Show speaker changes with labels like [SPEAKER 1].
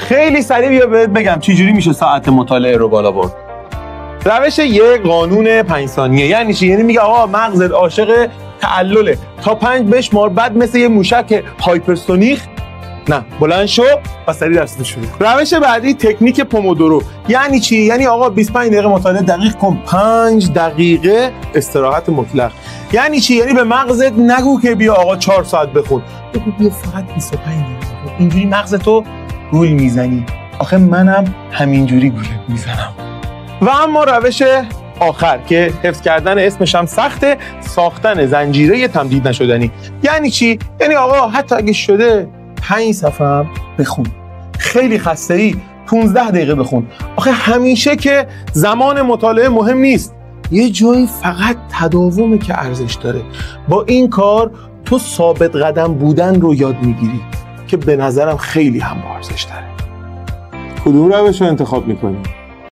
[SPEAKER 1] خیلی سریع بیا بهت بگم چجوری میشه ساعت مطالعه رو بالا برد. روش یه قانون 5 ثانیه یعنی چی؟ یعنی میگه آقا مغزت عاشق تعلله، تا 5 بشمار، بعد مثل یه موشک هایپرسونیک نه بلند شو و سریع درس شروع. روش بعدی تکنیک پومودورو. یعنی چی؟ یعنی آقا 25 دقیقه مطالعه دقیق کن، 5 دقیقه استراحت مطلق. یعنی چی؟ یعنی به مغزت نگو که بیا آقا 4 ساعت بخون، بگو بیا فقط 25 دقیقه. اینجوری مغزتو گول میزنی. آخه منم همینجوری گول میزنم. و اما روش آخر که حفظ کردن اسمش هم سخته، ساختن زنجیره تمدید نشدنی. یعنی چی؟ یعنی آقا حتی اگه شده 5 صفحه هم بخون، خیلی خسته‌ای 15 دقیقه بخون. آخه همیشه که زمان مطالعه مهم نیست، یه جایی فقط تداومه که ارزش داره. با این کار تو ثابت قدم بودن رو یاد میگیری که به نظرم خیلی هم با ارزش داره. کدوم روش رو انتخاب میکنی؟